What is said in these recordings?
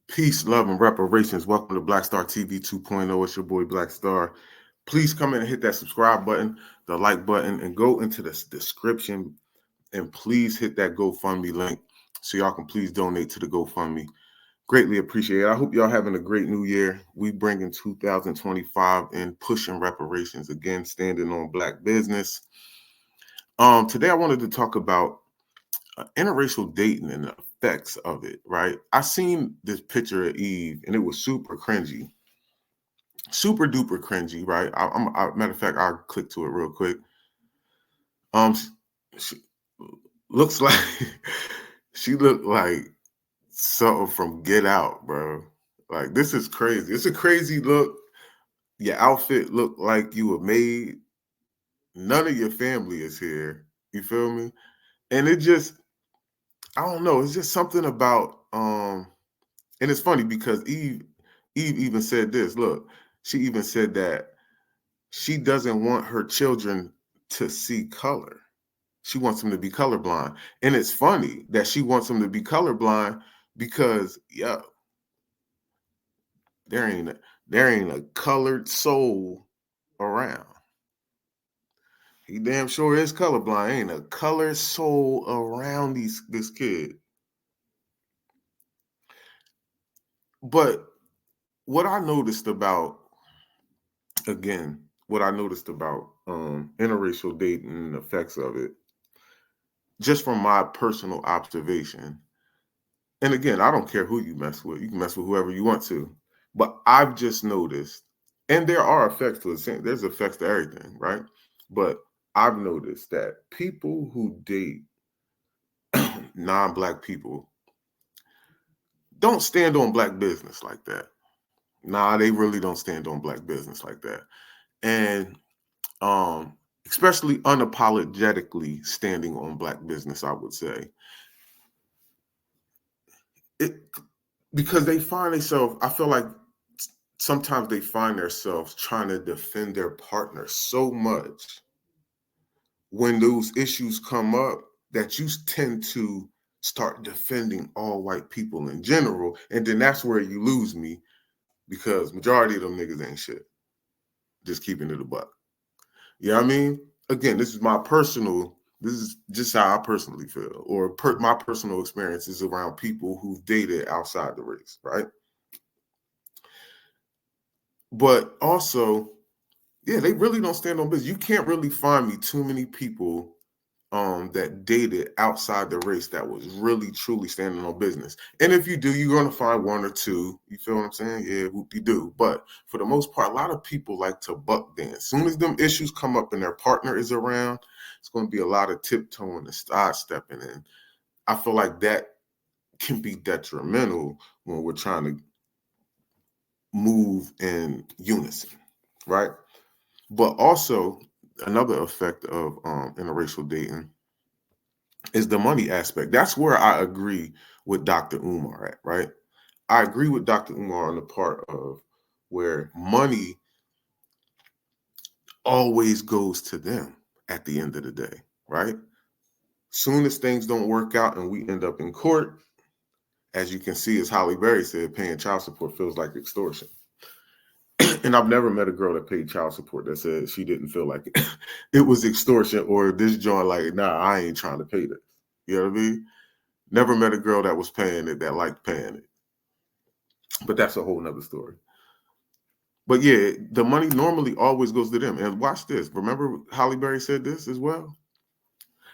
Peace, love, and reparations. Welcome to Black Star TV 2.0. It's your boy Black Star. Please come in and hit that subscribe button, the like button, and go into the description and please hit that GoFundMe link so y'all can please donate to the GoFundMe. Greatly appreciate it. I hope y'all having a great new year. We bringing 2025 and pushing reparations again, standing on Black business. Today I wanted to talk about interracial dating and the effects of it, right? I seen this picture of Eve and it was super cringy, super duper cringy, right? Matter of fact, I'll click to it real quick. She looks like she looked like something from Get Out, bro. Like, this is crazy. It's a crazy look. Your outfit looked like you were made. None of your family is here. You feel me? And it just, I don't know. It's just something about, and it's funny because Eve even said this. Look, she even said that she doesn't want her children to see color. She wants them to be colorblind. And it's funny that she wants them to be colorblind because, yeah, there ain't a colored soul around. He damn sure is colorblind. Ain't a colored soul around this kid. But what I noticed about interracial dating and the effects of it, just from my personal observation, and again, I don't care who you mess with. You can mess with whoever you want to. But I've just noticed, and there are effects to it. There's effects to everything, right? But I've noticed that people who date non-Black people don't stand on Black business like that. Nah, they really don't stand on Black business like that. And especially unapologetically standing on Black business, I would say. Because they find themselves, I feel like sometimes they find themselves trying to defend their partner so much when those issues come up that you tend to start defending all white people in general. And then that's where you lose me, because majority of them niggas ain't shit. Just keeping it a buck. You know what I mean? Again, this is just how I personally feel, or my personal experiences around people who've dated outside the race, right? But also, yeah, they really don't stand on business. You can't really find me too many people that dated outside the race that was really truly standing on business. And if you do, you're going to find one or two. You feel what I'm saying? Yeah, whoop-de-doo. But for the most part, a lot of people like to buck dance. As soon as them issues come up and their partner is around, it's going to be a lot of tiptoeing and sidestepping. And I feel like that can be detrimental when we're trying to move in unison, right? But also, another effect of interracial dating is the money aspect. That's where I agree with Dr. Umar at, right? I agree with Dr. Umar on the part of where money always goes to them at the end of the day, right? Soon as things don't work out and we end up in court, as you can see, as Holly Berry said, paying child support feels like extortion. And I've never met a girl that paid child support that said she didn't feel like it was extortion, or this joint like, nah, I ain't trying to pay this. You know what I mean? Never met a girl that was paying it that liked paying it. But that's a whole nother story. But yeah, the money normally always goes to them. And watch this. Remember Holly Berry said this as well?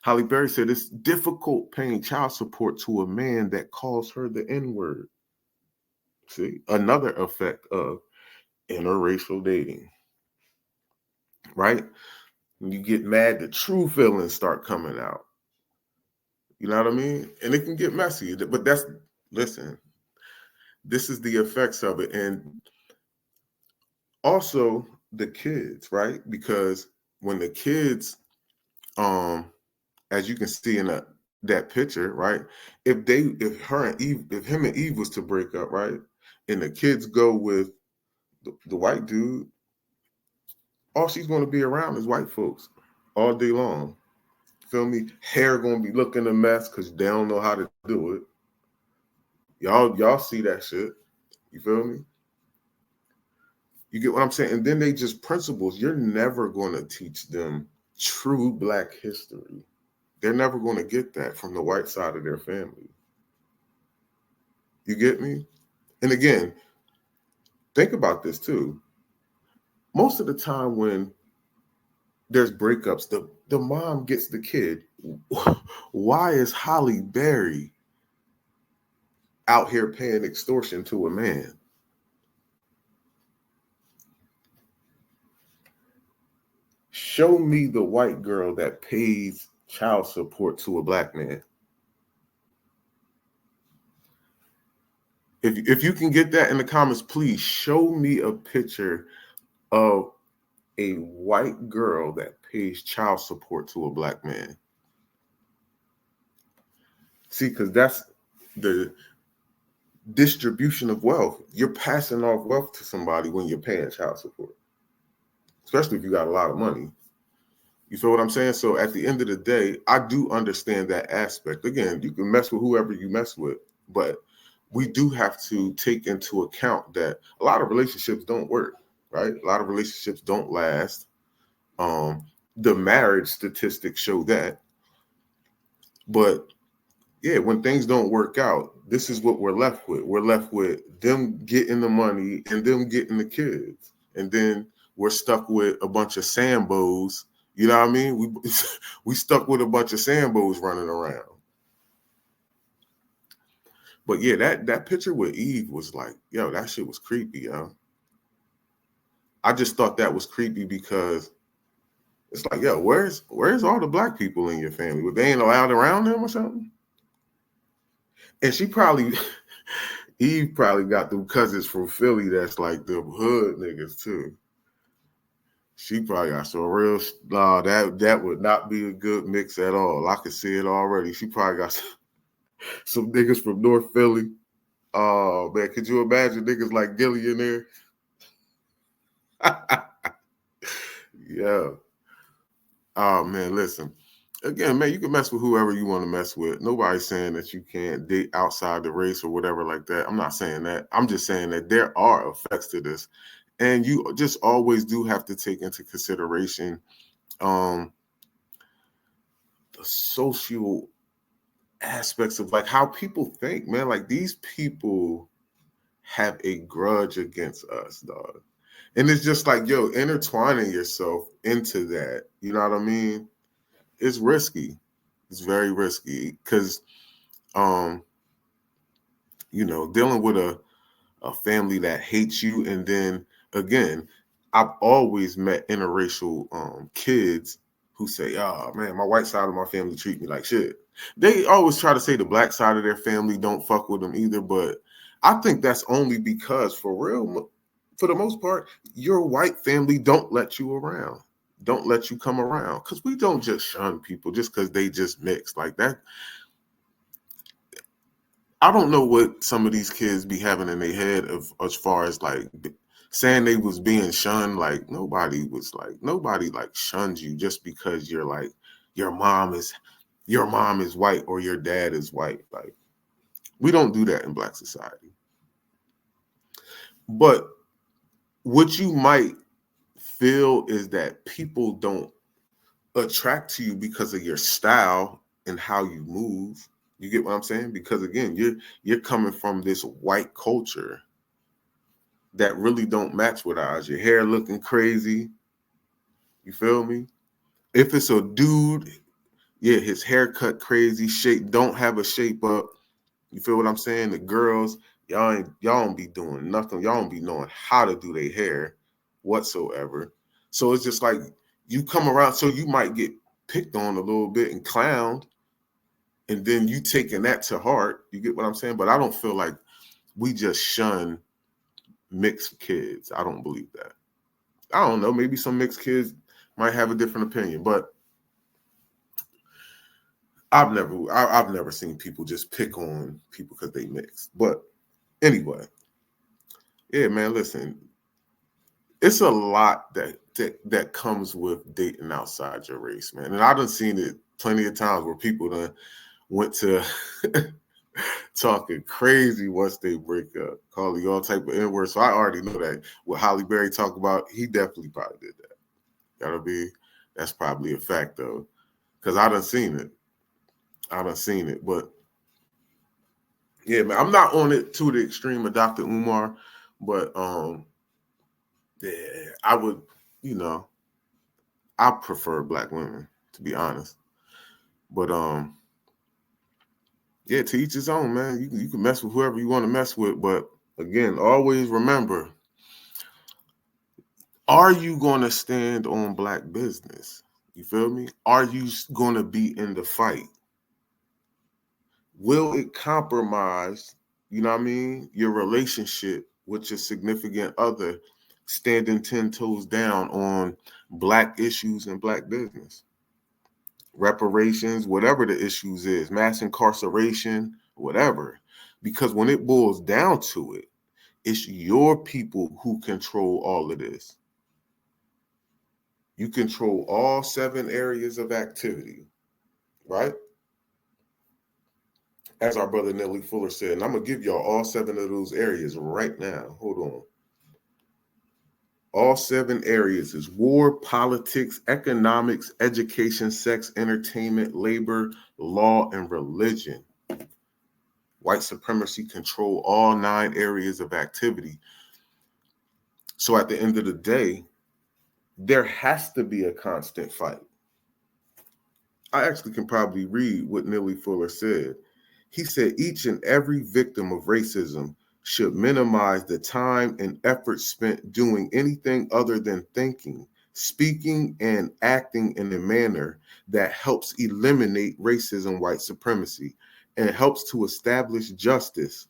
Holly Berry said it's difficult paying child support to a man that calls her the N-word. See, another effect of interracial dating, right? When you get mad, the true feelings start coming out. You know what I mean? And it can get messy, but that's Listen, this is the effects of it. And also the kids, right? Because when the kids, as you can see in that picture, right? If him and Eve was to break up, right? And the kids go with the white dude, all she's going to be around is white folks all day long. Feel me? Hair going to be looking a mess because they don't know how to do it. Y'all see that shit. You feel me? You get what I'm saying? And then they just principles. You're never going to teach them true Black history. They're never going to get that from the white side of their family. You get me? And again, think about this too. Most of the time when there's breakups, the mom gets the kid. Why is Holly Berry out here paying extortion to a man? Show me the white girl that pays child support to a Black man. If you can get that in the comments, please show me a picture of a white girl that pays child support to a Black man. See, because that's the distribution of wealth. You're passing off wealth to somebody when you're paying child support, especially if you got a lot of money. You feel what I'm saying? So at the end of the day, I do understand that aspect. Again, you can mess with whoever you mess with, but we do have to take into account that a lot of relationships don't work, right? A lot of relationships don't last. The marriage statistics show that. But yeah, when things don't work out, this is what we're left with. We're left with them getting the money and them getting the kids. And then we're stuck with a bunch of Sambos. You know what I mean? We stuck with a bunch of Sambos running around. But yeah, that picture with Eve was like, yo, that shit was creepy, yo. I just thought that was creepy because it's like, yo, where's all the Black people in your family? They ain't allowed around them or something? And Eve probably got them cousins from Philly that's like the hood niggas too. She probably got some real, that would not be a good mix at all. I could see it already. She probably got some niggas from North Philly. Oh man, could you imagine niggas like Gilly in there? Yeah. Oh man, listen. Again, man, you can mess with whoever you want to mess with. Nobody's saying that you can't date outside the race or whatever like that. I'm not saying that. I'm just saying that there are effects to this. And you just always do have to take into consideration the social aspects of like how people think, man. Like these people have a grudge against us, dog. And it's just like, yo, intertwining yourself into that, you know what I mean? It's risky. It's very risky because, dealing with a family that hates you. And then again, I've always met interracial kids who say, oh man, my white side of my family treat me like shit. They always try to say the Black side of their family don't fuck with them either. But I think that's only because for real, for the most part, your white family don't let you around. Don't let you come around. Because we don't just shun people just because they just mix like that. I don't know what some of these kids be having in their head of as far as like saying they was being shunned. Like nobody like shunned you just because you're like your mom is white or your dad is white. Like we don't do that in Black society. But what you might feel is that people don't attract to you because of your style and how you move. You get what I'm saying? Because again, you're coming from this white culture that really don't match with ours. Your hair looking crazy. You feel me? If it's a dude, yeah, his haircut crazy, shape don't have a shape up. You feel what I'm saying? The girls, y'all don't be doing nothing. Y'all don't be knowing how to do their hair whatsoever. So it's just like you come around, so you might get picked on a little bit and clowned. and then you taking that to heart. You get what I'm saying? But I don't feel like we just shun mixed kids. I don't believe that. I don't know. Maybe some mixed kids might have a different opinion, but I've never seen people just pick on people because they mix. But anyway, yeah, man, listen, it's a lot that comes with dating outside your race, man. And I've done seen it plenty of times where people done went to talking crazy once they break up, calling all type of N-words. So I already know that what Holly Berry talked about, he definitely probably did that. That's probably a fact though, because I done seen it. But yeah, man, I'm not on it to the extreme of Dr. Umar, but yeah, I would, I prefer black women, to be honest. But yeah, to each his own, man. You can mess with whoever you want to mess with, but again, always remember, are you going to stand on black business? You feel me? Are you going to be in the fight? Will it compromise, your relationship with your significant other, standing 10 toes down on black issues and black business? Reparations, whatever the issues is, mass incarceration, whatever. Because when it boils down to it, it's your people who control all of this. You control all 7 areas of activity, right? As our brother Nelly Fuller said, and I'm going to give y'all all 7 of those areas right now. Hold on. All 7 areas is war, politics, economics, education, sex, entertainment, labor, law, and religion. White supremacy control all 9 areas of activity. So at the end of the day, there has to be a constant fight. I actually can probably read what Nelly Fuller said. He said, each and every victim of racism should minimize the time and effort spent doing anything other than thinking, speaking, and acting in a manner that helps eliminate racism, white supremacy, and helps to establish justice,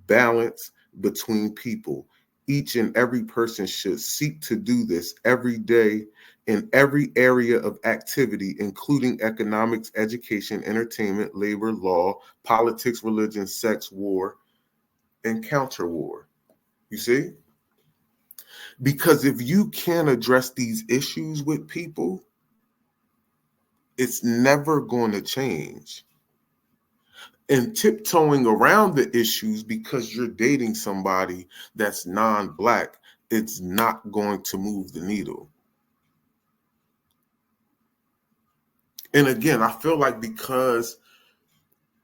balance between people. Each and every person should seek to do this every day in every area of activity, including economics, education, entertainment, labor, law, politics, religion, sex, war, and counter war. You see? Because if you can't address these issues with people, it's never going to change. And tiptoeing around the issues because you're dating somebody that's non-black, it's not going to move the needle. And again, I feel like because,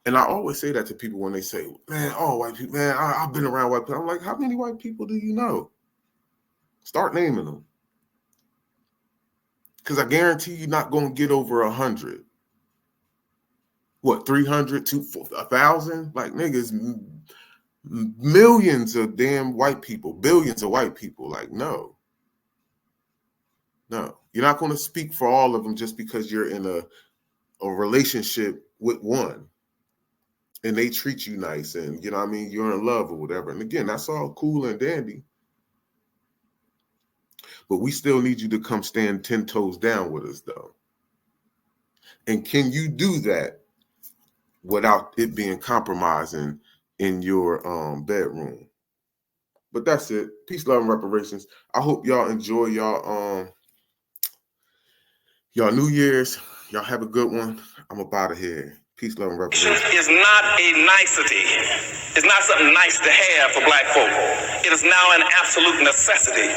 and I always say that to people when they say, man, all white people, man, I've been around white people. I'm like, how many white people do you know? Start naming them. Because I guarantee you're not going to get over 100. What, 300 to 1,000? Like, niggas, millions of damn white people, billions of white people. Like, no. You're not going to speak for all of them just because you're in a relationship with one and they treat you nice and, you're in love or whatever. And again, that's all cool and dandy. But we still need you to come stand 10 toes down with us, though. And can you do that without it being compromising in your bedroom? But that's it. Peace, love, and reparations. I hope y'all enjoy y'all New Year's. Y'all have a good one. I'm up out of here. Peace, love, and reparations. Is not a nicety. It's not something nice to have for black folk. It is now an absolute necessity.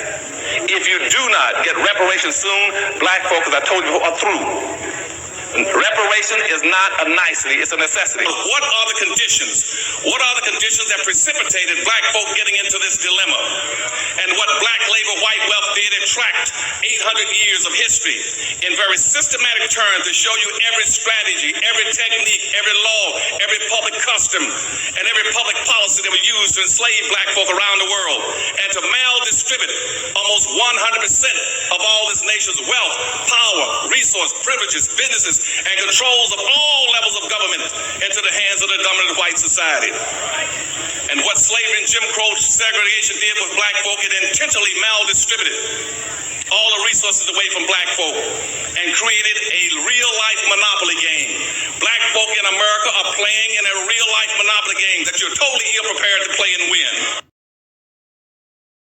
If you do not get reparations soon, black folk, as I told you before, are through. Reparation is not a nicety, it's a necessity. What are the conditions? What are the conditions that precipitated black folk getting into this dilemma? And what black labor white wealth did elongated tract, 800 years of history, in very systematic terms to show you every strategy, every technique, every law, every public custom, and every public policy that was used to enslave black folk around the world, and to maldistribute almost 100% of all this nation's wealth, power, resource, privileges, businesses, and controls of all levels of government into the hands of the dominant white society. And what slavery and Jim Crow segregation did with black folk, it intentionally maldistributed all the resources away from black folk and created a real-life monopoly game. Black folk in America are playing in a real-life monopoly game that you're totally ill-prepared to play and win.